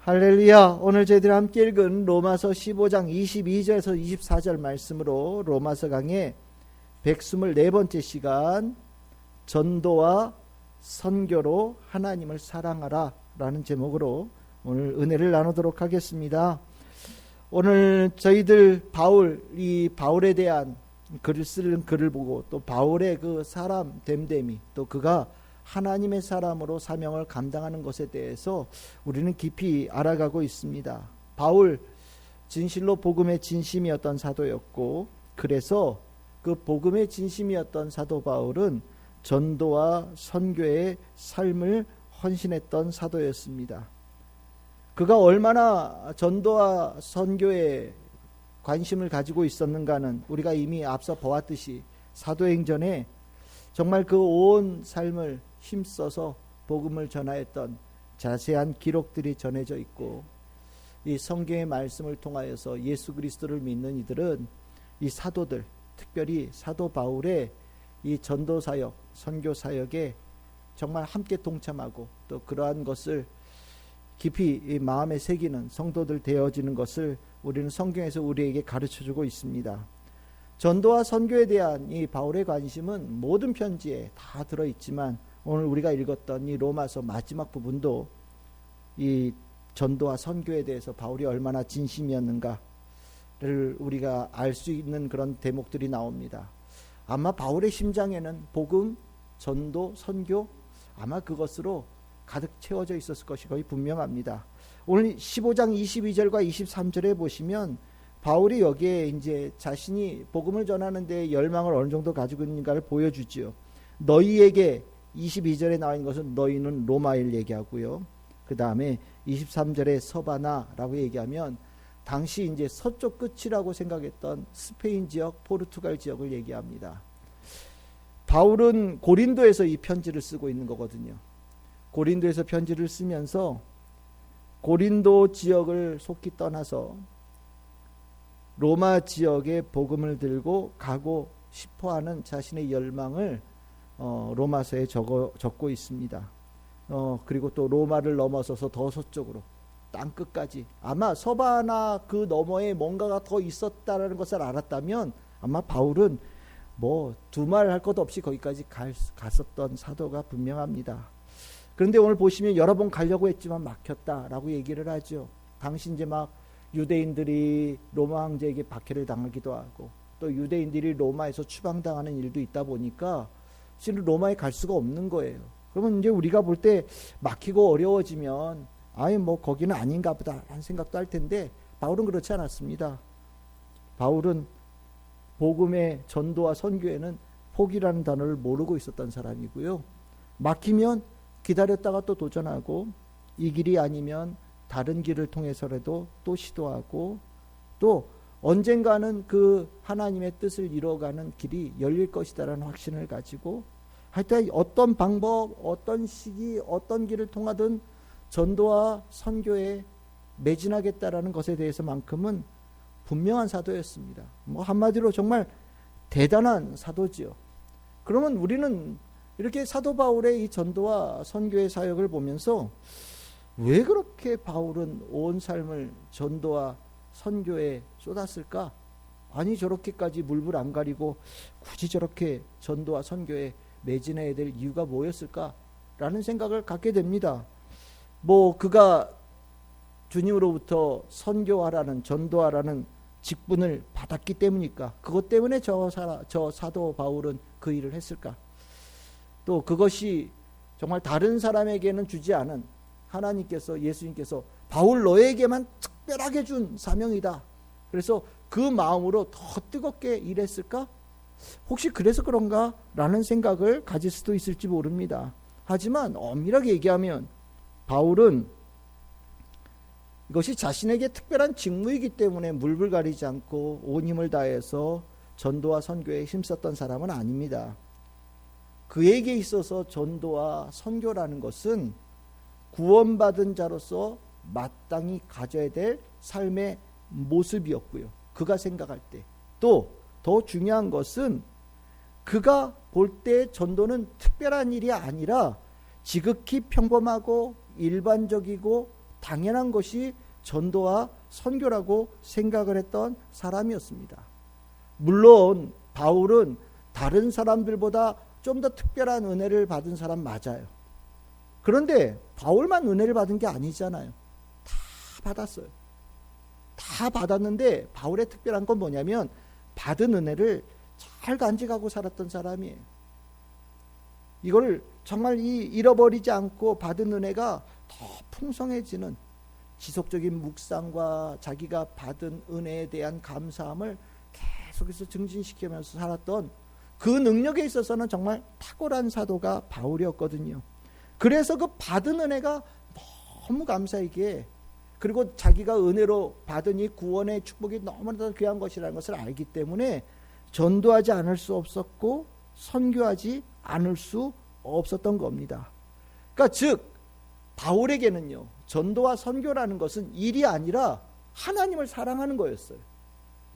할렐루야. 오늘 저희들이 함께 읽은 로마서 15장 22절에서 24절 말씀으로 로마서 강의 124번째 시간 전도와 선교로 하나님을 사랑하라 라는 제목으로 오늘 은혜를 나누도록 하겠습니다. 오늘 저희들 이 바울에 대한 글을 쓰는 글을 보고 또 바울의 그 사람 됨됨이 또 그가 하나님의 사람으로 사명을 감당하는 것에 대해서 우리는 깊이 알아가고 있습니다. 바울 진실로 복음의 진심이었던 사도였고, 그래서 그 복음의 진심이었던 사도 바울은 전도와 선교의 삶을 헌신했던 사도였습니다. 그가 얼마나 전도와 선교에 관심을 가지고 있었는가는 우리가 이미 앞서 보았듯이 사도행전에 정말 그 온 삶을 힘써서 복음을 전하였던 자세한 기록들이 전해져 있고, 이 성경의 말씀을 통하여서 예수 그리스도를 믿는 이들은 이 사도들, 특별히 사도 바울의 이 전도 사역, 선교 사역에 정말 함께 동참하고 또 그러한 것을 깊이 이 마음에 새기는 성도들 되어지는 것을 우리는 성경에서 우리에게 가르쳐주고 있습니다. 전도와 선교에 대한 이 바울의 관심은 모든 편지에 다 들어있지만 오늘 우리가 읽었던 이 로마서 마지막 부분도 이 전도와 선교에 대해서 바울이 얼마나 진심이었는가를 우리가 알 수 있는 그런 대목들이 나옵니다. 아마 바울의 심장에는 복음, 전도, 선교 아마 그것으로 가득 채워져 있었을 것이 거의 분명합니다. 오늘 15장 22절과 23절에 보시면 바울이 여기에 이제 자신이 복음을 전하는 데 열망을 어느 정도 가지고 있는가를 보여주지요. 너희에게 22절에 나와 있는 것은 너희는 로마일 얘기하고요. 그 다음에 23절에 서바나라고 얘기하면 당시 이제 서쪽 끝이라고 생각했던 스페인 지역, 포르투갈 지역을 얘기합니다. 바울은 고린도에서 이 편지를 쓰고 있는 거거든요. 고린도에서 편지를 쓰면서 고린도 지역을 속히 떠나서 로마 지역에 복음을 들고 가고 싶어하는 자신의 열망을 로마서에 적고 있습니다. 그리고 또 로마를 넘어서서 더 서쪽으로 땅끝까지, 아마 서바나 그 너머에 뭔가가 더 있었다라는 것을 알았다면 아마 바울은 뭐 두말할 것 없이 거기까지 갔었던 사도가 분명합니다. 그런데 오늘 보시면 여러 번 가려고 했지만 막혔다라고 얘기를 하죠. 당시 이제 막 유대인들이 로마 황제에게 박해를 당하기도 하고 또 유대인들이 로마에서 추방당하는 일도 있다 보니까 실은 로마에 갈 수가 없는 거예요. 그러면 이제 우리가 볼 때 막히고 어려워지면 아예 뭐 거기는 아닌가 보다 하는 생각도 할 텐데 바울은 그렇지 않았습니다. 바울은 복음의 전도와 선교에는 포기라는 단어를 모르고 있었던 사람이고요. 막히면 기다렸다가 또 도전하고 이 길이 아니면 다른 길을 통해서라도 또 시도하고 또 언젠가는 그 하나님의 뜻을 이뤄가는 길이 열릴 것이다라는 확신을 가지고 하여튼 어떤 방법, 어떤 시기, 어떤 길을 통하든 전도와 선교에 매진하겠다라는 것에 대해서만큼은 분명한 사도였습니다. 뭐 한마디로 정말 대단한 사도지요. 그러면 우리는 이렇게 사도 바울의 이 전도와 선교의 사역을 보면서 왜 그렇게 바울은 온 삶을 전도와 선교에 쏟았을까? 아니 저렇게까지 물불 안 가리고 굳이 저렇게 전도와 선교에 매진해야 될 이유가 뭐였을까? 라는 생각을 갖게 됩니다. 뭐 그가 주님으로부터 선교하라는, 전도하라는 직분을 받았기 때문일까? 그것 때문에 저 사도 바울은 그 일을 했을까? 또 그것이 정말 다른 사람에게는 주지 않은 하나님께서, 예수님께서 바울 너에게만 특별하게 준 사명이다. 그래서 그 마음으로 더 뜨겁게 일했을까? 혹시 그래서 그런가? 라는 생각을 가질 수도 있을지 모릅니다. 하지만 엄밀하게 얘기하면 바울은 이것이 자신에게 특별한 직무이기 때문에 물불 가리지 않고 온 힘을 다해서 전도와 선교에 힘썼던 사람은 아닙니다. 그에게 있어서 전도와 선교라는 것은 구원받은 자로서 마땅히 가져야 될 삶의 모습이었고요. 그가 생각할 때. 또 더 중요한 것은 그가 볼 때 전도는 특별한 일이 아니라 지극히 평범하고 일반적이고 당연한 것이 전도와 선교라고 생각을 했던 사람이었습니다. 물론 바울은 다른 사람들보다 좀 더 특별한 은혜를 받은 사람 맞아요. 그런데 바울만 은혜를 받은 게 아니잖아요. 다 받았어요. 다 받았는데 바울의 특별한 건 뭐냐면 받은 은혜를 잘 간직하고 살았던 사람이에요. 이걸 정말 잃어버리지 않고 받은 은혜가 더 풍성해지는 지속적인 묵상과 자기가 받은 은혜에 대한 감사함을 계속해서 증진시키면서 살았던 그 능력에 있어서는 정말 탁월한 사도가 바울이었거든요. 그래서 그 받은 은혜가 너무 감사하기에, 그리고 자기가 은혜로 받은 이 구원의 축복이 너무나도 귀한 것이라는 것을 알기 때문에 전도하지 않을 수 없었고 선교하지 않을 수 없었던 겁니다. 그러니까 즉 바울에게는요, 전도와 선교라는 것은 일이 아니라 하나님을 사랑하는 거였어요.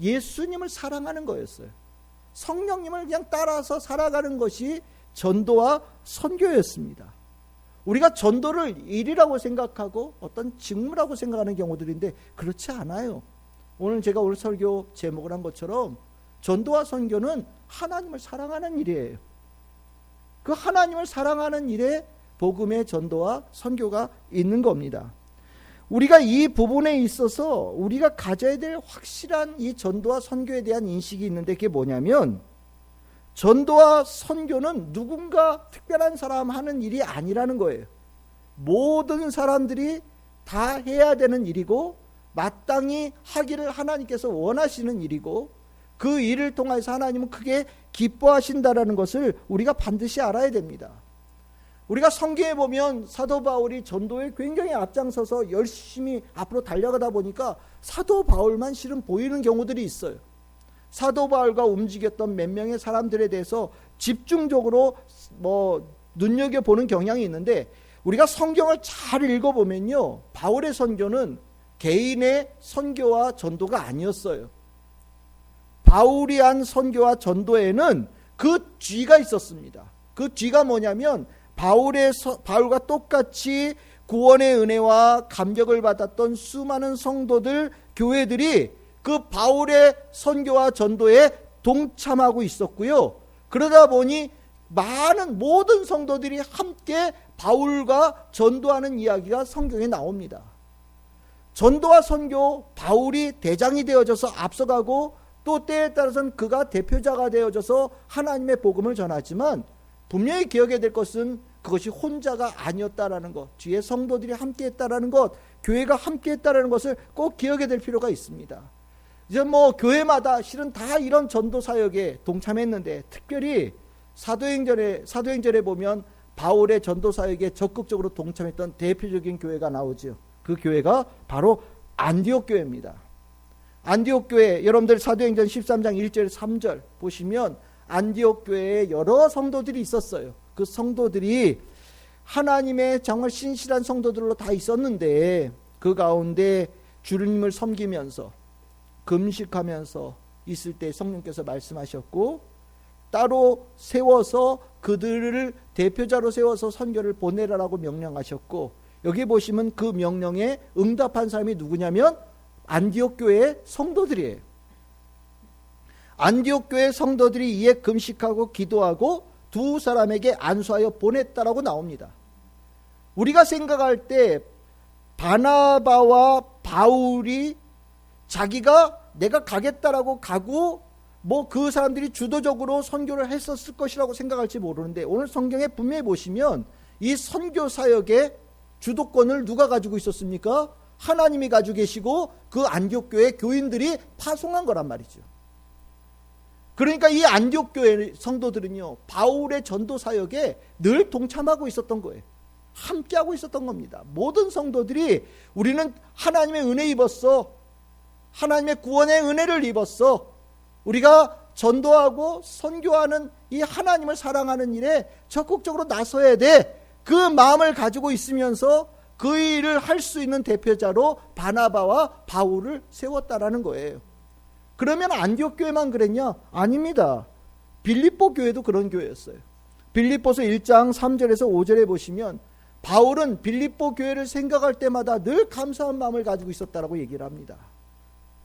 예수님을 사랑하는 거였어요. 성령님을 그냥 따라서 살아가는 것이 전도와 선교였습니다. 우리가 전도를 일이라고 생각하고 어떤 직무라고 생각하는 경우들인데 그렇지 않아요. 오늘 제가 오늘 설교 제목을 한 것처럼 전도와 선교는 하나님을 사랑하는 일이에요. 그 하나님을 사랑하는 일에 복음의 전도와 선교가 있는 겁니다. 우리가 이 부분에 있어서 우리가 가져야 될 확실한 이 전도와 선교에 대한 인식이 있는데, 그게 뭐냐면 전도와 선교는 누군가 특별한 사람 하는 일이 아니라는 거예요. 모든 사람들이 다 해야 되는 일이고 마땅히 하기를 하나님께서 원하시는 일이고, 그 일을 통해서 하나님은 크게 기뻐하신다라는 것을 우리가 반드시 알아야 됩니다. 우리가 성경에 보면 사도 바울이 전도에 굉장히 앞장서서 열심히 앞으로 달려가다 보니까 사도 바울만 실은 보이는 경우들이 있어요. 사도 바울과 움직였던 몇 명의 사람들에 대해서 집중적으로 눈여겨보는 경향이 있는데, 우리가 성경을 잘 읽어보면요, 바울의 선교는 개인의 선교와 전도가 아니었어요. 바울이 한 선교와 전도에는 그 뒤가 있었습니다. 그 뒤가 뭐냐면 바울과 똑같이 구원의 은혜와 감격을 받았던 수많은 성도들, 교회들이 그 바울의 선교와 전도에 동참하고 있었고요. 그러다 보니 모든 성도들이 함께 바울과 전도하는 이야기가 성경에 나옵니다. 전도와 선교, 바울이 대장이 되어져서 앞서가고 또 때에 따라서는 그가 대표자가 되어져서 하나님의 복음을 전하지만, 분명히 기억해야 될 것은 그것이 혼자가 아니었다라는 것, 뒤에 성도들이 함께 했다라는 것, 교회가 함께 했다라는 것을 꼭 기억해야 될 필요가 있습니다. 이제 교회마다 실은 다 이런 전도 사역에 동참했는데, 특별히 사도행전에 보면 바울의 전도 사역에 적극적으로 동참했던 대표적인 교회가 나오죠. 그 교회가 바로 안디옥 교회입니다. 안디옥 교회, 여러분들 사도행전 13장 1절 3절 보시면 안디옥 교회에 여러 성도들이 있었어요. 그 성도들이 하나님의 정말 신실한 성도들로 다 있었는데, 그 가운데 주님을 섬기면서 금식하면서 있을 때 성령께서 말씀하셨고, 따로 세워서 그들을 대표자로 세워서 선교를 보내라라고 명령하셨고, 여기 보시면 그 명령에 응답한 사람이 누구냐면 안디옥 교회의 성도들이에요. 안디옥 교회 성도들이 이에 금식하고 기도하고 두 사람에게 안수하여 보냈다라고 나옵니다. 우리가 생각할 때 바나바와 바울이 자기가 내가 가겠다라고 가고 그 사람들이 주도적으로 선교를 했었을 것이라고 생각할지 모르는데, 오늘 성경에 분명히 보시면 이 선교 사역의 주도권을 누가 가지고 있었습니까? 하나님이 가지고 계시고 그 안디옥 교회 교인들이 파송한 거란 말이죠. 그러니까 이 안디옥 교회 성도들은요, 바울의 전도 사역에 늘 동참하고 있었던 거예요. 함께하고 있었던 겁니다. 모든 성도들이 우리는 하나님의 은혜 입었어, 하나님의 구원의 은혜를 입었어, 우리가 전도하고 선교하는 이 하나님을 사랑하는 일에 적극적으로 나서야 돼, 그 마음을 가지고 있으면서 그 일을 할 수 있는 대표자로 바나바와 바울을 세웠다라는 거예요. 그러면 안디옥 교회만 그랬냐? 아닙니다. 빌립보 교회도 그런 교회였어요. 빌립보서 1장 3절에서 5절에 보시면 바울은 빌립보 교회를 생각할 때마다 늘 감사한 마음을 가지고 있었다라고 얘기를 합니다.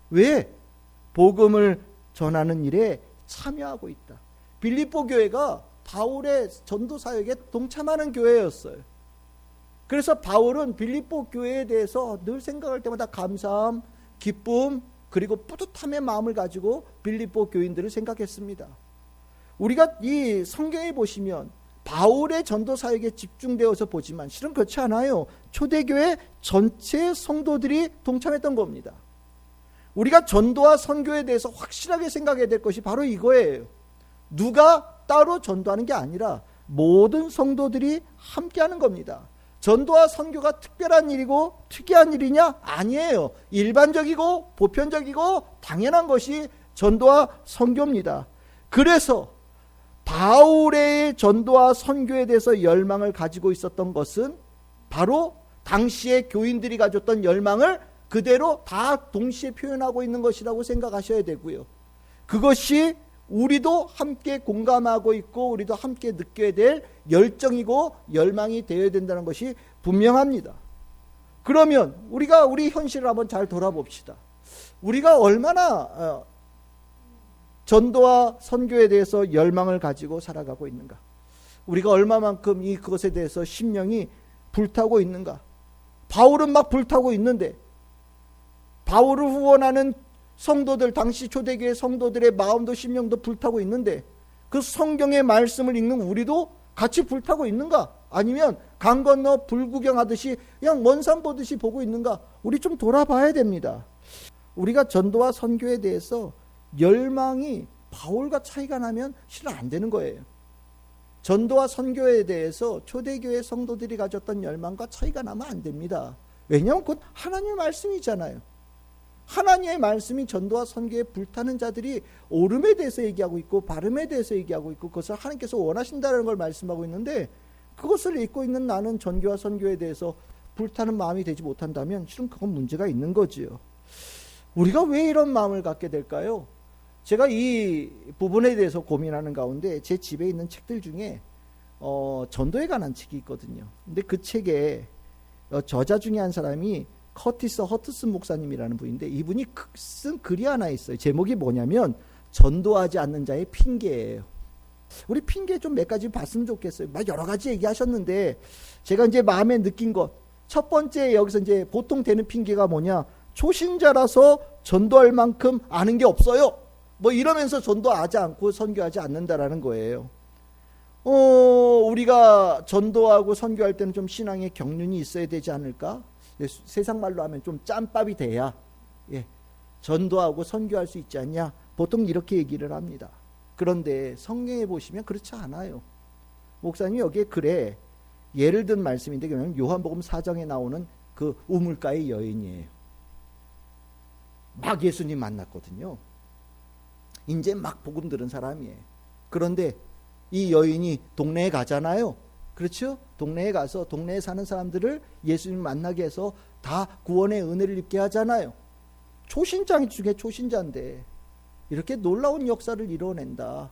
왜? 복음을 전하는 일에 참여하고 있다. 빌립보 교회가 바울의 전도 사역에 동참하는 교회였어요. 그래서 바울은 빌립보 교회에 대해서 늘 생각할 때마다 감사함, 기쁨, 그리고 뿌듯함의 마음을 가지고 빌립보 교인들을 생각했습니다. 우리가 이 성경에 보시면 바울의 전도 사역에 집중되어서 보지만 실은 그렇지 않아요. 초대교회 전체 성도들이 동참했던 겁니다. 우리가 전도와 선교에 대해서 확실하게 생각해야 될 것이 바로 이거예요. 누가 따로 전도하는 게 아니라 모든 성도들이 함께하는 겁니다. 전도와 선교가 특별한 일이고 특이한 일이냐? 아니에요. 일반적이고 보편적이고 당연한 것이 전도와 선교입니다. 그래서 바울의 전도와 선교에 대해서 열망을 가지고 있었던 것은 바로 당시의 교인들이 가졌던 열망을 그대로 다 동시에 표현하고 있는 것이라고 생각하셔야 되고요. 그것이 우리도 함께 공감하고 있고 우리도 함께 느껴야 될 열정이고 열망이 되어야 된다는 것이 분명합니다. 그러면 우리가 우리 현실을 한번 잘 돌아봅시다. 우리가 얼마나 전도와 선교에 대해서 열망을 가지고 살아가고 있는가? 우리가 얼마만큼 그것에 대해서 심령이 불타고 있는가? 바울은 막 불타고 있는데 바울을 후원하는 성도들, 당시 초대교회 성도들의 마음도 심령도 불타고 있는데 그 성경의 말씀을 읽는 우리도 같이 불타고 있는가? 아니면 강 건너 불구경하듯이 그냥 먼 산 보듯이 보고 있는가? 우리 좀 돌아봐야 됩니다. 우리가 전도와 선교에 대해서 열망이 바울과 차이가 나면 실은 안 되는 거예요. 전도와 선교에 대해서 초대교회 성도들이 가졌던 열망과 차이가 나면 안 됩니다. 왜냐하면 그건 하나님의 말씀이잖아요. 하나님의 말씀이 전도와 선교에 불타는 자들이 옳음에 대해서 얘기하고 있고 바름에 대해서 얘기하고 있고 그것을 하나님께서 원하신다는 걸 말씀하고 있는데 그것을 읽고 있는 나는 전교와 선교에 대해서 불타는 마음이 되지 못한다면 실은 그건 문제가 있는 거지요. 우리가 왜 이런 마음을 갖게 될까요? 제가 이 부분에 대해서 고민하는 가운데 제 집에 있는 책들 중에 전도에 관한 책이 있거든요. 근데 그 책에 저자 중에 한 사람이 커티스 허트슨 목사님이라는 분인데 이분이 쓴 글이 하나 있어요. 제목이 뭐냐면 전도하지 않는 자의 핑계예요. 우리 핑계 좀 몇 가지 봤으면 좋겠어요. 막 여러 가지 얘기하셨는데 제가 이제 마음에 느낀 것 첫 번째 여기서 이제 보통 되는 핑계가 뭐냐? 초신자라서 전도할 만큼 아는 게 없어요. 뭐 이러면서 전도하지 않고 선교하지 않는다라는 거예요. 우리가 전도하고 선교할 때는 좀 신앙의 경륜이 있어야 되지 않을까? 세상 말로 하면 좀 짬밥이 돼야 전도하고 선교할 수 있지 않냐? 보통 이렇게 얘기를 합니다. 그런데 성경에 보시면 그렇지 않아요. 목사님이 여기에 글에 예를 든 말씀인데 요한복음 4장에 나오는 그 우물가의 여인이에요. 막 예수님 만났거든요. 이제 막 복음 들은 사람이에요. 그런데 이 여인이 동네에 가잖아요. 그렇죠? 동네에 가서 동네에 사는 사람들을 예수님 만나게 해서 다 구원의 은혜를 입게 하잖아요. 초신자 중에 초신자인데 이렇게 놀라운 역사를 이뤄낸다.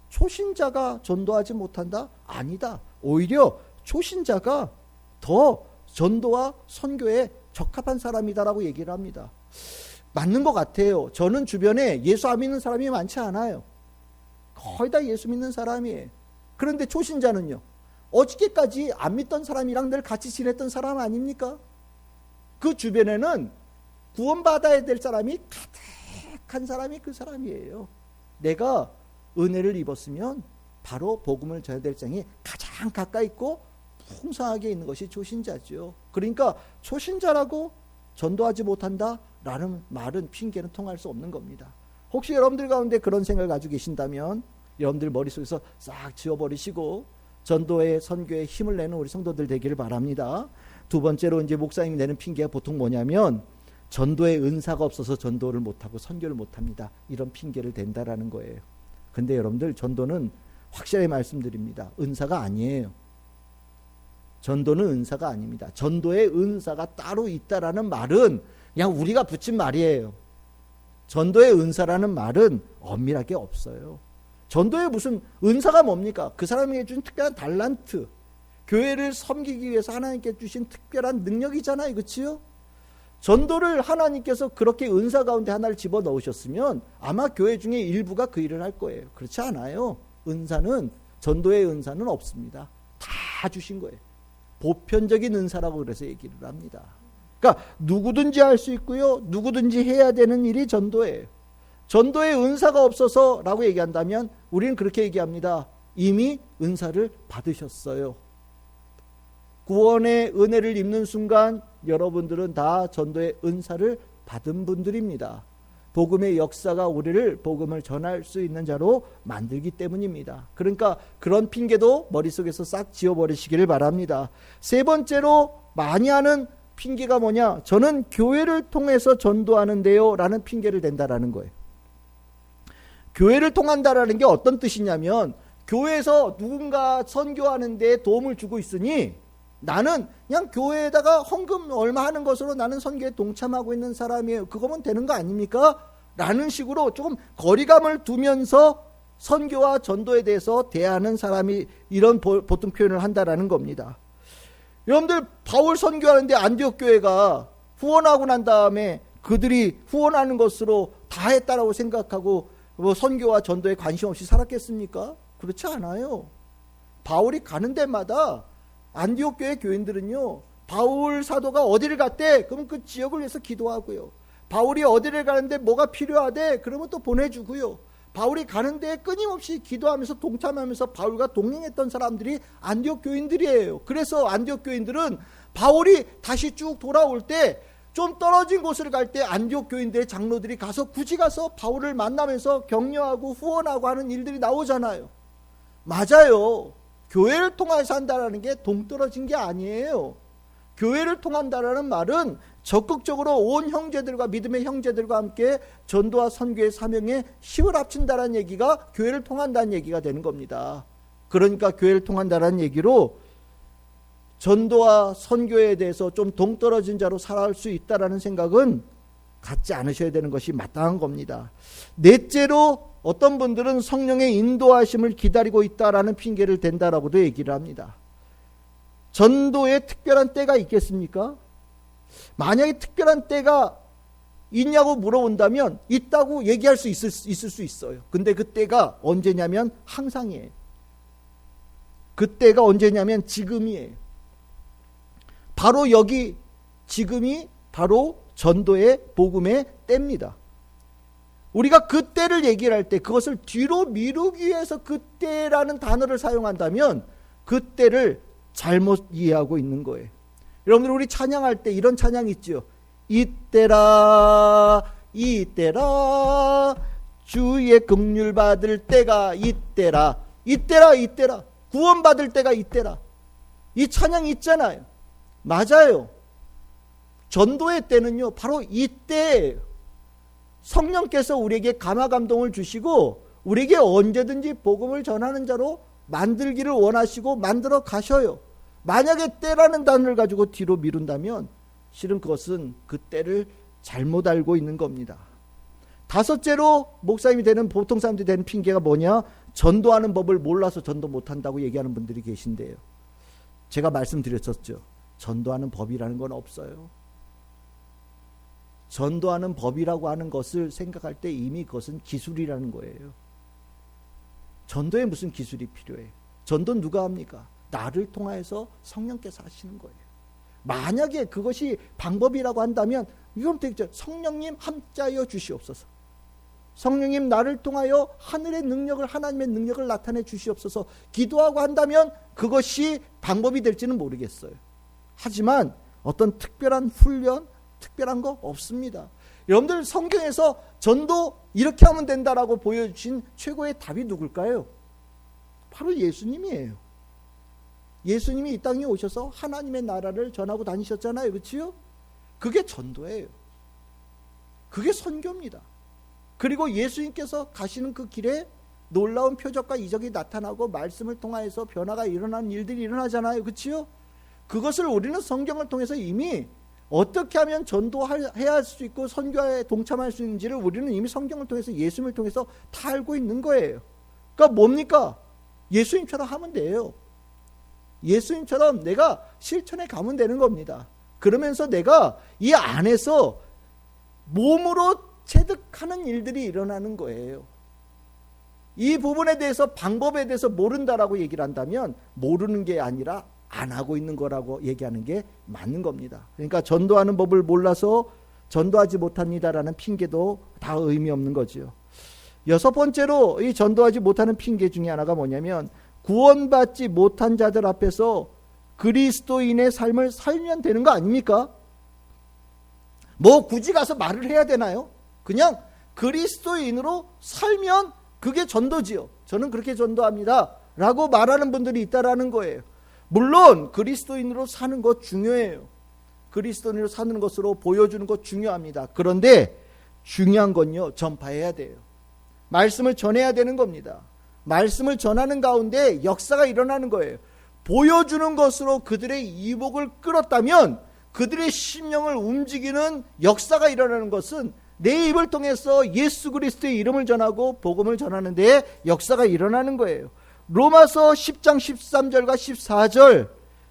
초신자가 전도하지 못한다? 아니다. 오히려 초신자가 더 전도와 선교에 적합한 사람이다라고 얘기를 합니다. 맞는 것 같아요. 저는 주변에 예수 안 믿는 사람이 많지 않아요. 거의 다 예수 믿는 사람이에요. 그런데 초신자는요. 어저께까지 안 믿던 사람이랑 늘 같이 지냈던 사람 아닙니까? 그 주변에는 구원받아야 될 사람이 가득한 사람이 그 사람이에요. 내가 은혜를 입었으면 바로 복음을 전해야 될 장이 가장 가까이 있고 풍성하게 있는 것이 초신자죠. 그러니까 초신자라고 전도하지 못한다라는 말은 핑계는 통할 수 없는 겁니다. 혹시 여러분들 가운데 그런 생각을 가지고 계신다면 여러분들 머릿속에서 싹 지워버리시고 전도의 선교에 힘을 내는 우리 성도들 되기를 바랍니다. 두 번째로 이제 목사님이 내는 핑계가 보통 뭐냐면 전도의 은사가 없어서 전도를 못하고 선교를 못합니다. 이런 핑계를 댄다라는 거예요. 근데 여러분들 전도는 확실하게 말씀드립니다. 은사가 아니에요. 전도는 은사가 아닙니다. 전도의 은사가 따로 있다라는 말은 그냥 우리가 붙인 말이에요. 전도의 은사라는 말은 엄밀하게 없어요. 전도의 무슨 은사가 뭡니까? 그 사람에게 준 특별한 달란트, 교회를 섬기기 위해서 하나님께 주신 특별한 능력이잖아요. 그렇지요? 전도를 하나님께서 그렇게 은사 가운데 하나를 집어넣으셨으면 아마 교회 중에 일부가 그 일을 할 거예요. 그렇지 않아요. 은사는, 전도의 은사는 없습니다. 다 주신 거예요. 보편적인 은사라고 그래서 얘기를 합니다. 그러니까 누구든지 할 수 있고요, 누구든지 해야 되는 일이 전도예요. 전도의 은사가 없어서 라고 얘기한다면 우리는 그렇게 얘기합니다. 이미 은사를 받으셨어요. 구원의 은혜를 입는 순간 여러분들은 다 전도의 은사를 받은 분들입니다. 복음의 역사가 우리를 복음을 전할 수 있는 자로 만들기 때문입니다. 그러니까 그런 핑계도 머릿속에서 싹 지워버리시기를 바랍니다. 세 번째로 많이 하는 핑계가 뭐냐? 저는 교회를 통해서 전도하는데요 라는 핑계를 댄다라는 거예요. 교회를 통한다라는 게 어떤 뜻이냐면, 교회에서 누군가 선교하는 데 도움을 주고 있으니 나는 그냥 교회에다가 헌금 얼마 하는 것으로 나는 선교에 동참하고 있는 사람이에요. 그거면 되는 거 아닙니까? 라는 식으로 조금 거리감을 두면서 선교와 전도에 대해서 대하는 사람이 이런 보통 표현을 한다라는 겁니다. 여러분들, 바울 선교하는데 안디옥 교회가 후원하고 난 다음에 그들이 후원하는 것으로 다 했다라고 생각하고 뭐 선교와 전도에 관심 없이 살았겠습니까? 그렇지 않아요. 바울이 가는 데마다 안디옥 교회 교인들은요, 바울 사도가 어디를 갔대? 그러면 그 지역을 위해서 기도하고요. 바울이 어디를 가는데 뭐가 필요하대? 그러면 또 보내주고요. 바울이 가는 데에 끊임없이 기도하면서 동참하면서 바울과 동행했던 사람들이 안디옥 교인들이에요. 그래서 안디옥 교인들은 바울이 다시 쭉 돌아올 때 좀 떨어진 곳을 갈 때 안디옥 교인들의 장로들이 가서 굳이 가서 바울을 만나면서 격려하고 후원하고 하는 일들이 나오잖아요. 맞아요. 교회를 통해서 한다는 게 동떨어진 게 아니에요. 교회를 통한다라는 말은 적극적으로 온 형제들과, 믿음의 형제들과 함께 전도와 선교의 사명에 힘을 합친다는 얘기가 교회를 통한다는 얘기가 되는 겁니다. 그러니까 교회를 통한다는 얘기로 전도와 선교에 대해서 좀 동떨어진 자로 살아갈 수 있다라는 생각은 갖지 않으셔야 되는 것이 마땅한 겁니다. 넷째로, 어떤 분들은 성령의 인도하심을 기다리고 있다라는 핑계를 댄다라고도 얘기를 합니다. 전도에 특별한 때가 있겠습니까? 만약에 특별한 때가 있냐고 물어본다면 있다고 얘기할 수 있을 수 있어요. 근데 그 때가 언제냐면 항상이에요. 그 때가 언제냐면 지금이에요. 바로 여기 지금이 바로 전도의 복음의 때입니다. 우리가 그때를 얘기를 할 때 그것을 뒤로 미루기 위해서 그때라는 단어를 사용한다면 그때를 잘못 이해하고 있는 거예요. 여러분들, 우리 찬양할 때 이런 찬양 있죠. 이때라 이때라 주의 긍휼 받을 때가 이때라, 이때라 이때라, 구원 받을 때가 이때라. 이 찬양 있잖아요. 맞아요. 전도의 때는요 바로 이때예요. 성령께서 우리에게 감화 감동을 주시고 우리에게 언제든지 복음을 전하는 자로 만들기를 원하시고 만들어 가셔요. 만약에 때라는 단어를 가지고 뒤로 미룬다면 실은 그것은 그 때를 잘못 알고 있는 겁니다. 다섯째로, 목사님이 되는 보통 사람들이 되는 핑계가 뭐냐? 전도하는 법을 몰라서 전도 못한다고 얘기하는 분들이 계신데요. 제가 말씀드렸었죠. 전도하는 법이라는 건 없어요. 전도하는 법이라고 하는 것을 생각할 때 이미 그것은 기술이라는 거예요. 전도에 무슨 기술이 필요해? 전도는 누가 합니까? 나를 통하여서 성령께서 하시는 거예요. 만약에 그것이 방법이라고 한다면 이건 되겠죠. 성령님 함께하여 주시옵소서. 성령님 나를 통하여 하늘의 능력을, 하나님의 능력을 나타내 주시옵소서. 기도하고 한다면 그것이 방법이 될지는 모르겠어요. 하지만 어떤 특별한 훈련, 특별한 거 없습니다. 여러분들, 성경에서 전도 이렇게 하면 된다라고 보여주신 최고의 답이 누굴까요? 바로 예수님이에요. 예수님이 이 땅에 오셔서 하나님의 나라를 전하고 다니셨잖아요. 그렇지요? 그게 전도예요. 그게 선교입니다. 그리고 예수님께서 가시는 그 길에 놀라운 표적과 이적이 나타나고 말씀을 통하여서 변화가 일어나는 일들이 일어나잖아요. 그렇지요? 그것을 우리는 성경을 통해서 이미 어떻게 하면 전도해야 할 수 있고 선교에 동참할 수 있는지를 우리는 이미 성경을 통해서, 예수님을 통해서 다 알고 있는 거예요. 그러니까 뭡니까? 예수님처럼 하면 돼요. 예수님처럼 내가 실천해 가면 되는 겁니다. 그러면서 내가 이 안에서 몸으로 체득하는 일들이 일어나는 거예요. 이 부분에 대해서 방법에 대해서 모른다라고 얘기를 한다면 모르는 게 아니라 안 하고 있는 거라고 얘기하는 게 맞는 겁니다. 그러니까 전도하는 법을 몰라서 전도하지 못합니다라는 핑계도 다 의미 없는 거죠. 여섯 번째로 이 전도하지 못하는 핑계 중에 하나가 뭐냐면 구원받지 못한 자들 앞에서 그리스도인의 삶을 살면 되는 거 아닙니까? 뭐 굳이 가서 말을 해야 되나요? 그냥 그리스도인으로 살면 그게 전도지요. 저는 그렇게 전도합니다 라고 말하는 분들이 있다라는 거예요. 물론 그리스도인으로 사는 것 중요해요. 그리스도인으로 사는 것으로 보여주는 것 중요합니다. 그런데 중요한 건요, 전파해야 돼요. 말씀을 전해야 되는 겁니다. 말씀을 전하는 가운데 역사가 일어나는 거예요. 보여주는 것으로 그들의 이목을 끌었다면 그들의 심령을 움직이는 역사가 일어나는 것은 내 입을 통해서 예수 그리스도의 이름을 전하고 복음을 전하는 데 역사가 일어나는 거예요. 로마서 10장 13절과 14절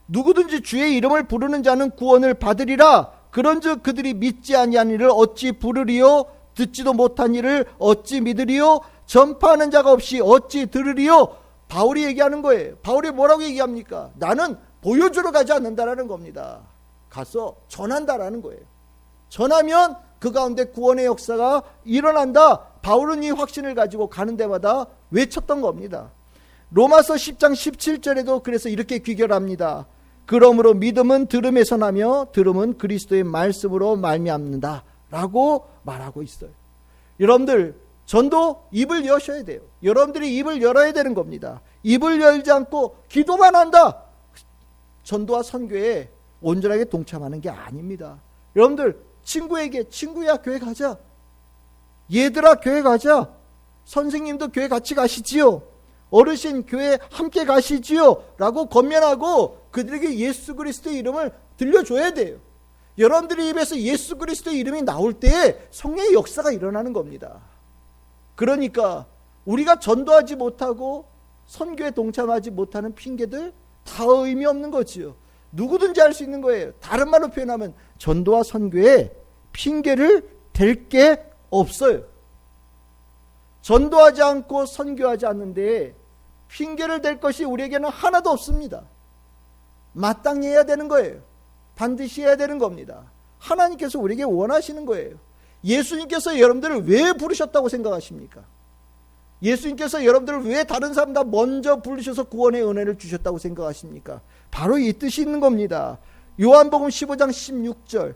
누구든지 주의 이름을 부르는 자는 구원을 받으리라. 그런즉 그들이 믿지 아니한 이를 어찌 부르리요? 듣지도 못한 이를 어찌 믿으리요? 전파하는 자가 없이 어찌 들으리요? 바울이 얘기하는 거예요. 바울이 뭐라고 얘기합니까? 나는 보여주러 가지 않는다라는 겁니다. 가서 전한다라는 거예요. 전하면 그 가운데 구원의 역사가 일어난다. 바울은 이 확신을 가지고 가는 데마다 외쳤던 겁니다. 로마서 10장 17절에도 그래서 이렇게 귀결합니다. 그러므로 믿음은 들음에서 나며 들음은 그리스도의 말씀으로 말미암는다 라고 말하고 있어요. 여러분들 전도 입을 여셔야 돼요. 여러분들이 입을 열어야 되는 겁니다. 입을 열지 않고 기도만 한다. 전도와 선교에 온전하게 동참하는 게 아닙니다. 여러분들 친구에게 친구야 교회 가자. 얘들아 교회 가자. 선생님도 교회 같이 가시지요. 어르신 교회 함께 가시지요. 라고 권면하고 그들에게 예수 그리스도의 이름을 들려줘야 돼요. 여러분들의 입에서 예수 그리스도의 이름이 나올 때 성령의 역사가 일어나는 겁니다. 그러니까 우리가 전도하지 못하고 선교에 동참하지 못하는 핑계들 다 의미 없는 거지요. 누구든지 할 수 있는 거예요. 다른 말로 표현하면 전도와 선교에 핑계를 댈 게 없어요. 전도하지 않고 선교하지 않는데 핑계를 댈 것이 우리에게는 하나도 없습니다. 마땅히 해야 되는 거예요. 반드시 해야 되는 겁니다. 하나님께서 우리에게 원하시는 거예요. 예수님께서 여러분들을 왜 부르셨다고 생각하십니까? 예수님께서 여러분들을 왜 다른 사람보다 먼저 부르셔서 구원의 은혜를 주셨다고 생각하십니까? 바로 이 뜻이 있는 겁니다. 요한복음 15장 16절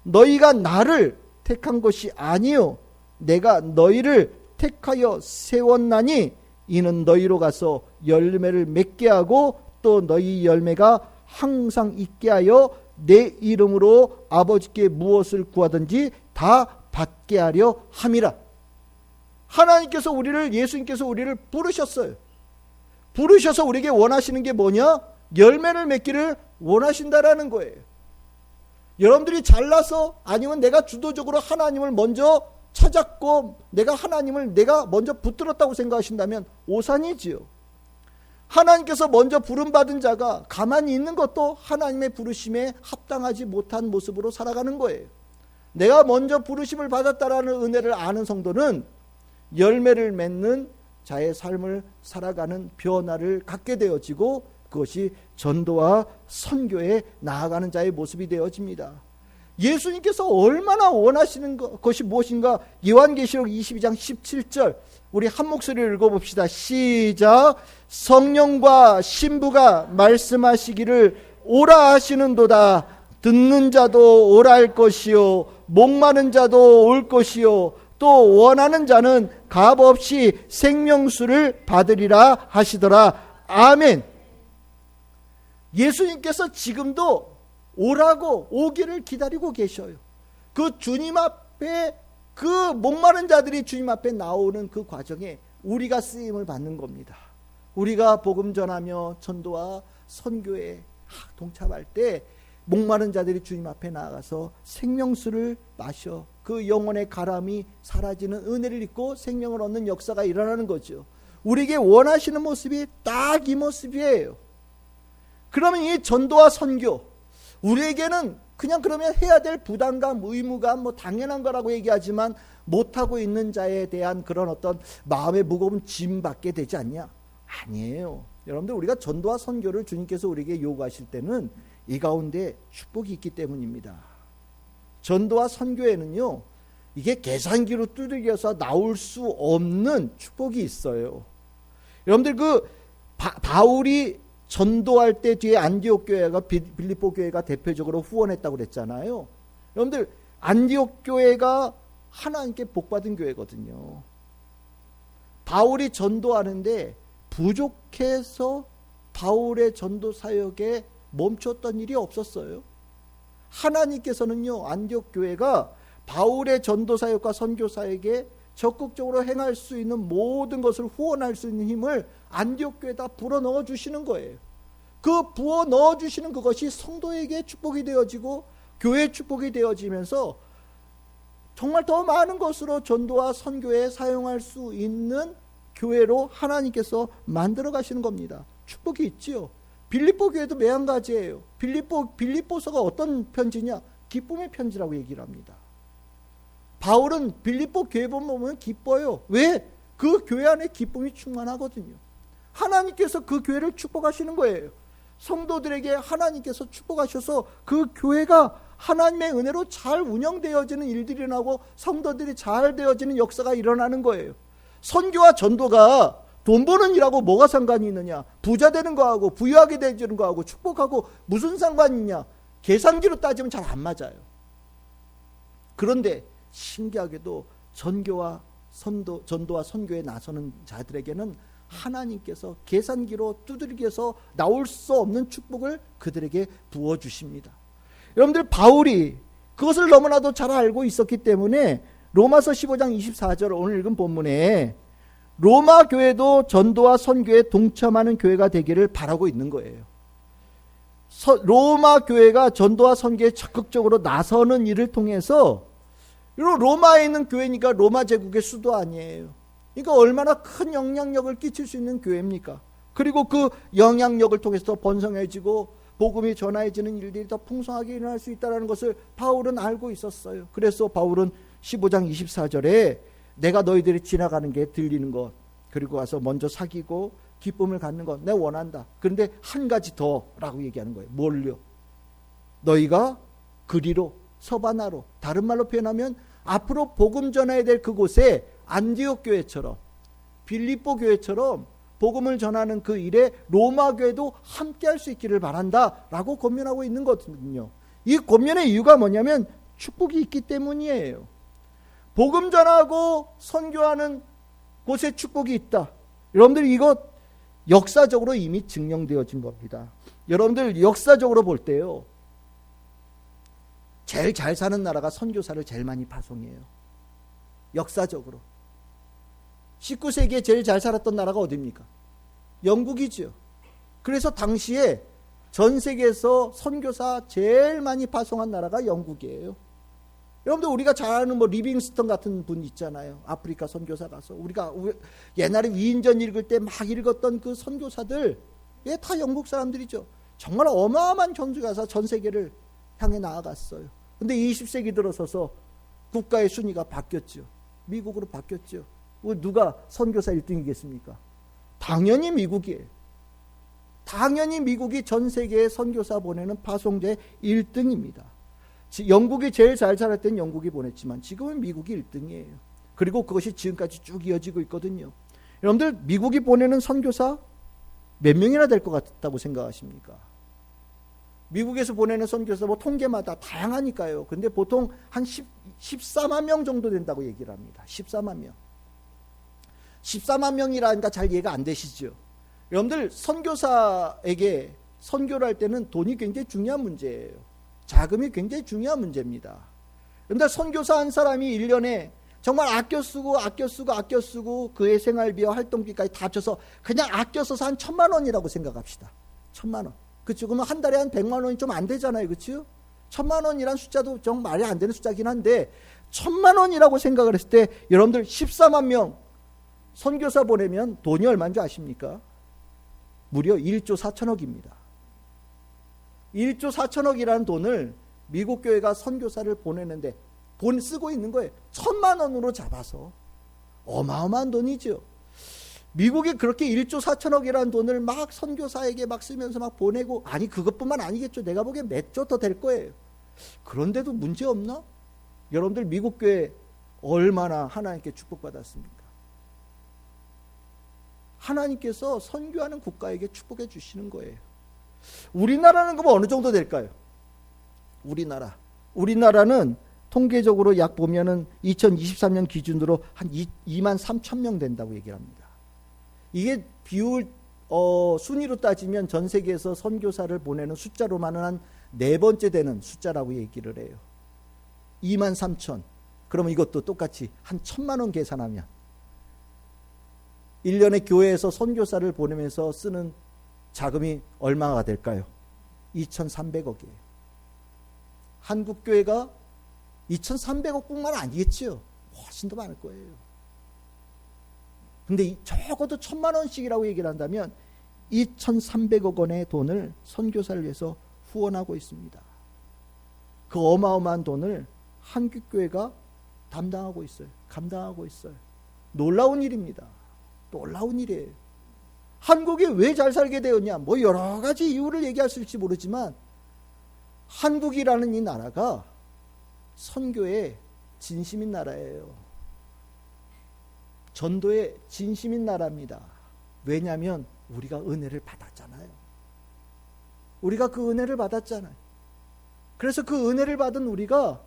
너희가 나를 택한 것이 아니요 내가 너희를 택하여 세웠나니 이는 너희로 가서 열매를 맺게 하고 또 너희 열매가 항상 있게 하여 내 이름으로 아버지께 무엇을 구하든지 다 받게 하려 함이라. 하나님께서 예수님께서 우리를 부르셨어요. 부르셔서 우리에게 원하시는 게 뭐냐? 열매를 맺기를 원하신다라는 거예요. 여러분들이 잘나서 아니면 내가 주도적으로 하나님을 먼저 찾았고 내가 먼저 붙들었다고 생각하신다면 오산이지요. 하나님께서 먼저 부름받은 자가 가만히 있는 것도 하나님의 부르심에 합당하지 못한 모습으로 살아가는 거예요. 내가 먼저 부르심을 받았다라는 은혜를 아는 성도는 열매를 맺는 자의 삶을 살아가는 변화를 갖게 되어지고 그것이 전도와 선교에 나아가는 자의 모습이 되어집니다. 예수님께서 얼마나 원하시는 것이 무엇인가? 요한계시록 22장 17절 우리 한 목소리를 읽어봅시다. 시작. 성령과 신부가 말씀하시기를 오라 하시는도다. 듣는 자도 오라 할 것이요 목마른 자도 올 것이요 또 원하는 자는 값없이 생명수를 받으리라 하시더라. 아멘. 예수님께서 지금도 오라고 오기를 기다리고 계셔요. 그 주님 앞에 그 목마른 자들이 주님 앞에 나오는 그 과정에 우리가 쓰임을 받는 겁니다. 우리가 복음 전하며 전도와 선교에 동참할 때 목마른 자들이 주님 앞에 나아가서 생명수를 마셔 그 영혼의 가람이 사라지는 은혜를 입고 생명을 얻는 역사가 일어나는 거죠. 우리에게 원하시는 모습이 딱 이 모습이에요. 그러면 이 전도와 선교, 우리에게는 그냥 그러면 해야 될 부담감, 의무감, 뭐 당연한 거라고 얘기하지만 못하고 있는 자에 대한 그런 어떤 마음의 무거운 짐 받게 되지 않냐? 아니에요. 여러분들, 우리가 전도와 선교를 주님께서 우리에게 요구하실 때는 이 가운데 축복이 있기 때문입니다. 전도와 선교에는요, 이게 계산기로 두들겨서 나올 수 없는 축복이 있어요. 여러분들, 그 바울이 전도할 때 뒤에 안디옥 교회가, 빌립보 교회가 대표적으로 후원했다고 그랬잖아요. 여러분들, 안디옥 교회가 하나님께 복받은 교회거든요. 바울이 전도하는데 부족해서 바울의 전도 사역에 멈췄던 일이 없었어요. 하나님께서는요, 안디옥 교회가 바울의 전도 사역과 선교 사역에 적극적으로 행할 수 있는 모든 것을 후원할 수 있는 힘을 안디옥 교회에다 불어 넣어 주시는 거예요. 그 부어 넣어 주시는 그것이 성도에게 축복이 되어지고 교회의 축복이 되어지면서 정말 더 많은 것으로 전도와 선교에 사용할 수 있는 교회로 하나님께서 만들어 가시는 겁니다. 축복이 있지요. 빌립보 교회도 매한가지예요. 빌립보서가 어떤 편지냐? 기쁨의 편지라고 얘기를 합니다. 바울은 빌립보 교회 보면 기뻐요. 왜? 그 교회 안에 기쁨이 충만하거든요. 하나님께서 그 교회를 축복하시는 거예요. 성도들에게 하나님께서 축복하셔서 그 교회가 하나님의 은혜로 잘 운영되어지는 일들이 일어나고 성도들이 잘 되어지는 역사가 일어나는 거예요. 선교와 전도가 돈 버는 일하고 뭐가 상관이 있느냐? 부자 되는 거하고 부유하게 되는 거하고 축복하고 무슨 상관이 있냐? 계산기로 따지면 잘 안 맞아요. 그런데 신기하게도 전도와 선교에 나서는 자들에게는 하나님께서 계산기로 두들겨서 나올 수 없는 축복을 그들에게 부어주십니다. 여러분들, 바울이 그것을 너무나도 잘 알고 있었기 때문에 로마서 15장 24절 오늘 읽은 본문에 로마 교회도 전도와 선교에 동참하는 교회가 되기를 바라고 있는 거예요. 로마 교회가 전도와 선교에 적극적으로 나서는 일을 통해서, 로마에 있는 교회니까 로마 제국의 수도 아니에요. 그러니까 얼마나 큰 영향력을 끼칠 수 있는 교회입니까? 그리고 그 영향력을 통해서 더 번성해지고 복음이 전해지는 일들이 더 풍성하게 일어날 수 있다는 것을 바울은 알고 있었어요. 그래서 바울은 15장 24절에 내가 너희들이 지나가는 게 들리는 것, 그리고 와서 먼저 사귀고 기쁨을 갖는 것 내가 원한다. 그런데 한 가지 더라고 얘기하는 거예요. 뭘요? 너희가 그리로, 서바나로, 다른 말로 표현하면 앞으로 복음 전해야 될 그곳에 안디옥 교회처럼, 빌립보 교회처럼 복음을 전하는 그 일에 로마 교회도 함께 할 수 있기를 바란다 라고 권면하고 있는 거거든요. 이 권면의 이유가 뭐냐면 축복이 있기 때문이에요. 복음 전하고 선교하는 곳에 축복이 있다. 여러분들, 이거 역사적으로 이미 증명되어진 겁니다. 여러분들, 역사적으로 볼 때요, 제일 잘 사는 나라가 선교사를 제일 많이 파송해요. 역사적으로 19세기에 제일 잘 살았던 나라가 어디입니까? 영국이죠. 그래서 당시에 전 세계에서 선교사 제일 많이 파송한 나라가 영국이에요. 여러분들, 우리가 잘 아는 뭐 리빙스턴 같은 분 있잖아요. 아프리카 선교사 가서 우리가 옛날에 위인전 읽을 때 막 읽었던 그 선교사들, 다 영국 사람들이죠. 정말 어마어마한 선교사가 전 세계를 향해 나아갔어요. 근데 20세기 들어서서 국가의 순위가 바뀌었죠. 미국으로 바뀌었죠. 누가 선교사 1등이겠습니까? 당연히 미국이에요. 당연히 미국이 전 세계에 선교사 보내는 파송제 1등입니다. 영국이 제일 잘 살았을 땐 영국이 보냈지만 지금은 미국이 1등이에요. 그리고 그것이 지금까지 쭉 이어지고 있거든요. 여러분들, 미국이 보내는 선교사 몇 명이나 될 것 같다고 생각하십니까? 미국에서 보내는 선교사 뭐 통계마다 다양하니까요. 근데 보통 한 14만 명 정도 된다고 얘기를 합니다. 14만 명. 14만 명이라니까 잘 이해가 안 되시죠? 여러분들, 선교사에게 선교를 할 때는 돈이 굉장히 중요한 문제예요. 자금이 굉장히 중요한 문제입니다. 그런데 선교사 한 사람이 1년에 정말 아껴 쓰고 그의 생활비와 활동비까지 다 합쳐서 그냥 아껴 써서 한 1,000만 원이라고 생각합시다. 1,000만 원. 그렇죠? 그러면 한 달에 한 100만 원이 좀 안 되잖아요. 그렇죠? 1,000만 원이란 숫자도 좀 말이 안 되는 숫자긴 한데 1,000만 원이라고 생각을 했을 때 여러분들 14만 명 선교사 보내면 돈이 얼마인 줄 아십니까? 무려 1조 4천억입니다. 1조 4천억이라는 돈을 미국 교회가 선교사를 보내는데 쓰고 있는 거예요. 1,000만 원으로 잡아서. 어마어마한 돈이죠. 미국이 그렇게 1조 4천억이라는 돈을 막 선교사에게 막 쓰면서 막 보내고, 아니 그것뿐만 아니겠죠. 내가 보기엔 몇 조 더 될 거예요. 그런데도 문제 없나? 여러분들 미국 교회 얼마나 하나님께 축복받았습니까? 하나님께서 선교하는 국가에게 축복해 주시는 거예요. 우리나라는 그럼 어느 정도 될까요? 우리나라는 통계적으로 약 보면은 2023년 기준으로 한 2만 3천 명 된다고 얘기를 합니다. 이게 비율 순위로 따지면 전 세계에서 선교사를 보내는 숫자로만은 한 네 번째 되는 숫자라고 얘기를 해요. 2만 3천. 그러면 이것도 똑같이 한 1,000만 원 계산하면 1년에 교회에서 선교사를 보내면서 쓰는 자금이 얼마가 될까요? 2,300억이에요. 한국 교회가 2,300억뿐만 아니겠죠. 훨씬 더 많을 거예요. 근데 적어도 1,000만 원씩이라고 얘기를 한다면 2,300억 원의 돈을 선교사를 위해서 후원하고 있습니다. 그 어마어마한 돈을 한국 교회가 감당하고 있어요. 놀라운 일입니다. 놀라운 일이에요. 한국이 왜 잘 살게 되었냐? 뭐 여러 가지 이유를 얘기할 수 있을지 모르지만 한국이라는 이 나라가 선교에 진심인 나라예요. 전도에 진심인 나라입니다. 왜냐하면 우리가 은혜를 받았잖아요. 우리가 그 은혜를 받았잖아요. 그래서 그 은혜를 받은 우리가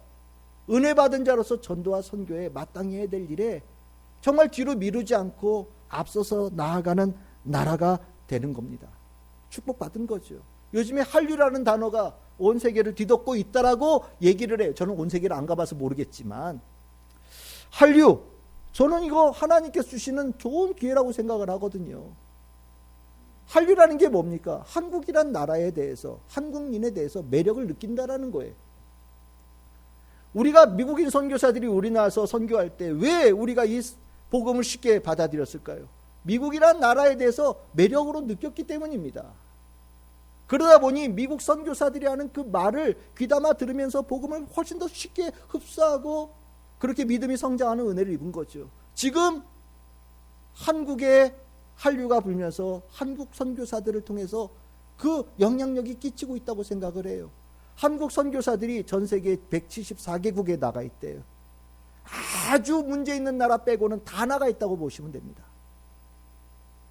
은혜 받은 자로서 전도와 선교에 마땅히 해야 될 일에 정말 뒤로 미루지 않고 앞서서 나아가는 나라가 되는 겁니다. 축복받은 거죠. 요즘에 한류라는 단어가 온 세계를 뒤덮고 있다라고 얘기를 해요. 저는 온 세계를 안 가봐서 모르겠지만 한류, 저는 이거 하나님께서 주시는 좋은 기회라고 생각을 하거든요. 한류라는 게 뭡니까? 한국이란 나라에 대해서, 한국인에 대해서 매력을 느낀다라는 거예요. 우리가 미국인 선교사들이 우리나라에서 선교할 때 왜 우리가 이 복음을 쉽게 받아들였을까요? 미국이란 나라에 대해서 매력으로 느꼈기 때문입니다. 그러다 보니 미국 선교사들이 하는 그 말을 귀담아 들으면서 복음을 훨씬 더 쉽게 흡수하고 그렇게 믿음이 성장하는 은혜를 입은 거죠. 지금 한국에 한류가 불면서 한국 선교사들을 통해서 그 영향력이 끼치고 있다고 생각을 해요. 한국 선교사들이 전 세계 174개국에 나가 있대요. 아주 문제 있는 나라 빼고는 다 나가 있다고 보시면 됩니다.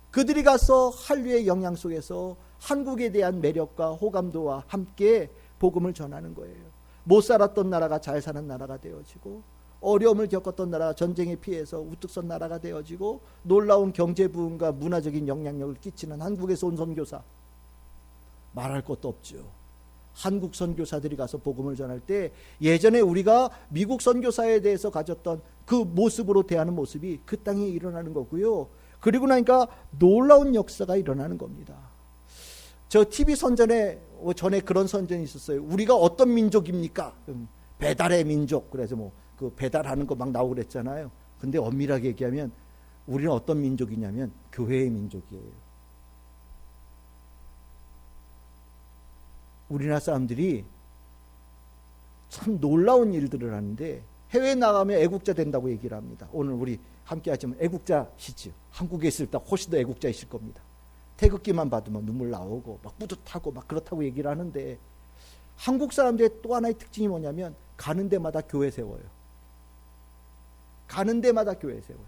그들이 가서 한류의 영향 속에서 한국에 대한 매력과 호감도와 함께 복음을 전하는 거예요. 못 살았던 나라가 잘 사는 나라가 되어지고, 어려움을 겪었던 나라가 전쟁에 피해서 우뚝 선 나라가 되어지고, 놀라운 경제 부흥과 문화적인 영향력을 끼치는 한국에서 온 선교사, 말할 것도 없죠. 한국 선교사들이 가서 복음을 전할 때 예전에 우리가 미국 선교사에 대해서 가졌던 그 모습으로 대하는 모습이 그 땅에 일어나는 거고요. 그리고 나니까 놀라운 역사가 일어나는 겁니다. 저 TV 선전에 전에 그런 선전이 있었어요. 우리가 어떤 민족입니까? 배달의 민족. 그래서 뭐 그 배달하는 거 막 나오고 그랬잖아요. 근데 엄밀하게 얘기하면 우리는 어떤 민족이냐면 교회의 민족이에요. 우리나라 사람들이 참 놀라운 일들을 하는데 해외에 나가면 애국자 된다고 얘기를 합니다. 오늘 우리 함께 하지만 애국자시죠. 한국에 있을 때 훨씬 더 애국자이실 겁니다. 태극기만 받으면 눈물 나오고 막 뿌듯하고 막 그렇다고 얘기를 하는데, 한국 사람들의 또 하나의 특징이 뭐냐면 가는 데마다 교회 세워요. 가는 데마다 교회 세워요.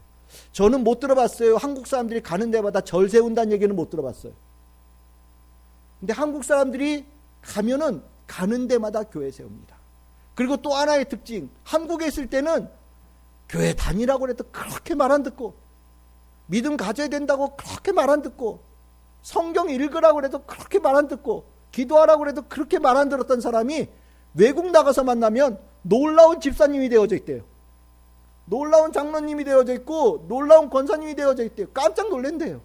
저는 못 들어봤어요. 한국 사람들이 가는 데마다 절 세운다는 얘기는 못 들어봤어요. 근데 한국 사람들이 가면은 가는 데마다 교회 세웁니다. 그리고 또 하나의 특징, 한국에 있을 때는 교회 다니라고 해도 그렇게 말 안 듣고, 믿음 가져야 된다고 그렇게 말 안 듣고, 성경 읽으라고 해도 그렇게 말 안 듣고, 기도하라고 해도 그렇게 말 안 들었던 사람이 외국 나가서 만나면 놀라운 집사님이 되어져 있대요. 놀라운 장로님이 되어져 있고 놀라운 권사님이 되어져 있대요. 깜짝 놀란대요.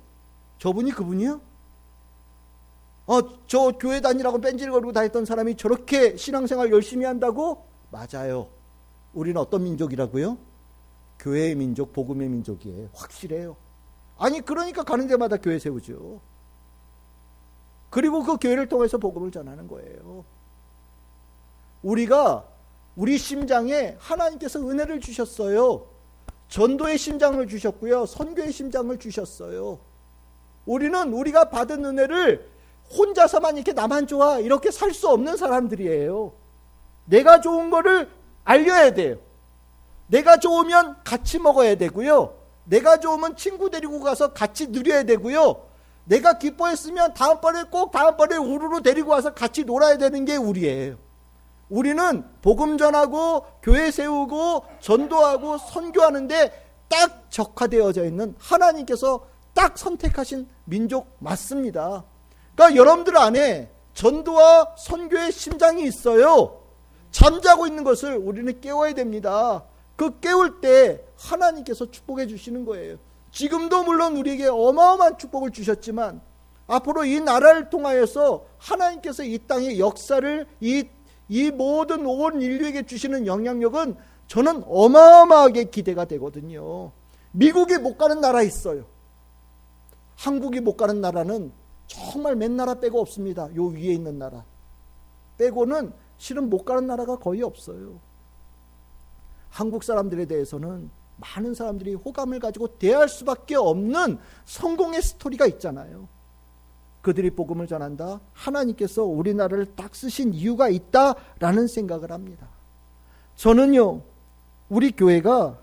저분이 그분이요? 저 교회 다니라고 뺀질거리고 다녔던 사람이 저렇게 신앙생활 열심히 한다고? 맞아요. 우리는 어떤 민족이라고요? 교회의 민족, 복음의 민족이에요. 확실해요. 아니 그러니까 가는 데마다 교회 세우죠. 그리고 그 교회를 통해서 복음을 전하는 거예요. 우리 심장에 하나님께서 은혜를 주셨어요. 전도의 심장을 주셨고요. 선교의 심장을 주셨어요. 우리는 우리가 받은 은혜를 혼자서만 이렇게 나만 좋아 이렇게 살 수 없는 사람들이에요. 내가 좋은 거를 알려야 돼요. 내가 좋으면 같이 먹어야 되고요. 내가 좋으면 친구 데리고 가서 같이 누려야 되고요. 내가 기뻐했으면 다음번에 우르르 데리고 와서 같이 놀아야 되는 게 우리예요. 우리는 복음 전하고 교회 세우고 전도하고 선교하는데 딱 적화되어져 있는 하나님께서 딱 선택하신 민족 맞습니다. 그러니까 여러분들 안에 전도와 선교의 심장이 있어요. 잠자고 있는 것을 우리는 깨워야 됩니다. 그 깨울 때 하나님께서 축복해 주시는 거예요. 지금도 물론 우리에게 어마어마한 축복을 주셨지만 앞으로 이 나라를 통하여서 하나님께서 이 땅의 역사를 이 모든 온 인류에게 주시는 영향력은 저는 어마어마하게 기대가 되거든요. 미국이 못 가는 나라 있어요. 한국이 못 가는 나라는 정말 몇 나라 빼고 없습니다. 요 위에 있는 나라 빼고는 실은 못 가는 나라가 거의 없어요. 한국 사람들에 대해서는 많은 사람들이 호감을 가지고 대할 수밖에 없는 성공의 스토리가 있잖아요. 그들이 복음을 전한다. 하나님께서 우리나라를 딱 쓰신 이유가 있다라는 생각을 합니다. 저는요, 우리 교회가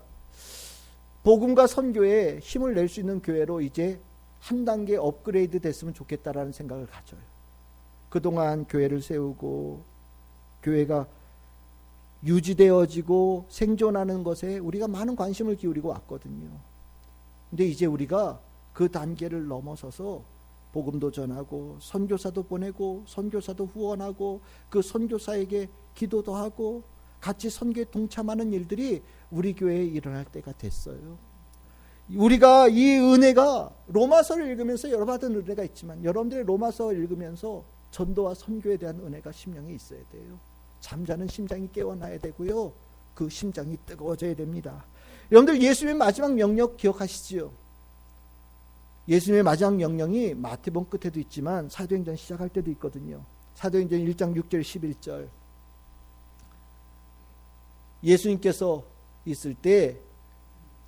복음과 선교에 힘을 낼 수 있는 교회로 이제 한 단계 업그레이드 됐으면 좋겠다라는 생각을 가져요. 그동안 교회를 세우고 교회가 유지되어지고 생존하는 것에 우리가 많은 관심을 기울이고 왔거든요. 근데 이제 우리가 그 단계를 넘어서서 복음도 전하고 선교사도 보내고 선교사도 후원하고 그 선교사에게 기도도 하고 같이 선교에 동참하는 일들이 우리 교회에 일어날 때가 됐어요. 우리가 이 은혜가 로마서를 읽으면서 여러 받은 은혜가 있지만 여러분들의 로마서 읽으면서 전도와 선교에 대한 은혜가 심령에 있어야 돼요. 잠자는 심장이 깨어나야 되고요. 그 심장이 뜨거워져야 됩니다. 여러분들 예수님의 마지막 명령 기억하시지요? 예수님의 마지막 명령이 마태복음 끝에도 있지만 사도행전 시작할 때도 있거든요. 사도행전 1장 6절 11절 예수님께서 있을 때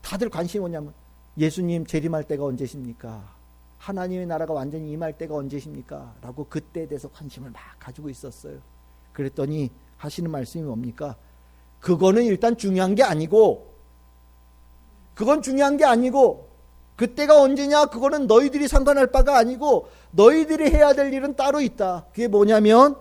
다들 관심이 뭐냐면 예수님 재림할 때가 언제십니까? 하나님의 나라가 완전히 임할 때가 언제십니까? 라고 그때에 대해서 관심을 막 가지고 있었어요. 그랬더니 하시는 말씀이 뭡니까? 그거는 일단 중요한 게 아니고 그때가 언제냐? 그거는 너희들이 상관할 바가 아니고 너희들이 해야 될 일은 따로 있다. 그게 뭐냐면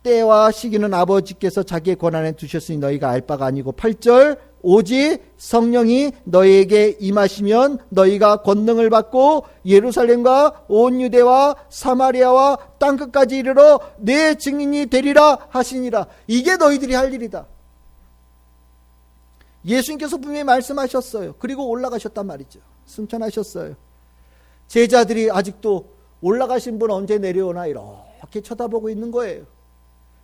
때와 시기는 아버지께서 자기의 권한에 두셨으니 너희가 알 바가 아니고 8절 오직 성령이 너희에게 임하시면 너희가 권능을 받고 예루살렘과 온 유대와 사마리아와 땅끝까지 이르러 내 증인이 되리라 하시니라. 이게 너희들이 할 일이다. 예수님께서 분명히 말씀하셨어요. 그리고 올라가셨단 말이죠. 승천하셨어요. 제자들이 아직도 올라가신 분 언제 내려오나 이렇게 쳐다보고 있는 거예요.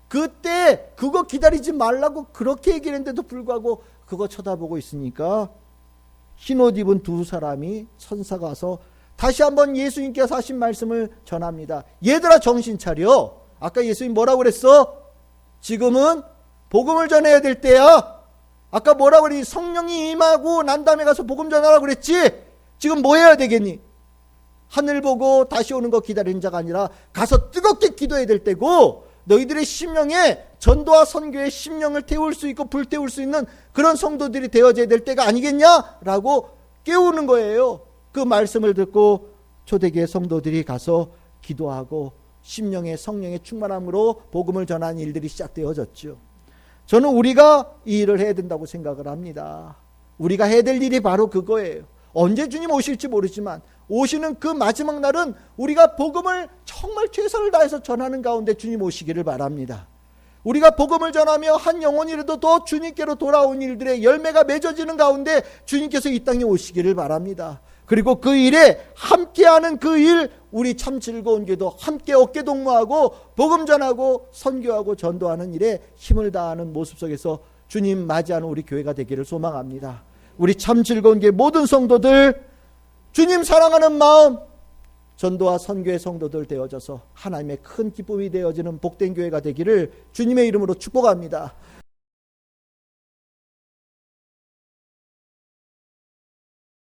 그때 그거 기다리지 말라고 그렇게 얘기했는데도 불구하고 그거 쳐다보고 있으니까 흰옷 입은 두 사람이 천사가 와서 다시 한번 예수님께서 하신 말씀을 전합니다. 얘들아 정신 차려. 아까 예수님 뭐라고 그랬어? 지금은 복음을 전해야 될 때야. 아까 뭐라고 그랬니? 성령이 임하고 난 다음에 가서 복음 전하라고 그랬지? 지금 뭐 해야 되겠니? 하늘 보고 다시 오는 거 기다리는 자가 아니라 가서 뜨겁게 기도해야 될 때고 너희들의 심령에 전도와 선교의 심령을 태울 수 있고 불태울 수 있는 그런 성도들이 되어져야 될 때가 아니겠냐라고 깨우는 거예요. 그 말씀을 듣고 초대교회 성도들이 가서 기도하고 심령의 성령의 충만함으로 복음을 전하는 일들이 시작되어졌죠. 저는 우리가 이 일을 해야 된다고 생각을 합니다. 우리가 해야 될 일이 바로 그거예요. 언제 주님 오실지 모르지만 오시는 그 마지막 날은 우리가 복음을 정말 최선을 다해서 전하는 가운데 주님 오시기를 바랍니다. 우리가 복음을 전하며 한 영혼이라도 더 주님께로 돌아온 일들의 열매가 맺어지는 가운데 주님께서 이 땅에 오시기를 바랍니다. 그리고 그 일에 함께하는 그 일, 우리 참 즐거운 교회도 함께 어깨동무하고 복음 전하고 선교하고 전도하는 일에 힘을 다하는 모습 속에서 주님 맞이하는 우리 교회가 되기를 소망합니다. 우리 참 즐거운 교회 모든 성도들 주님 사랑하는 마음, 전도와 선교의 성도들 되어져서 하나님의 큰 기쁨이 되어지는 복된 교회가 되기를 주님의 이름으로 축복합니다.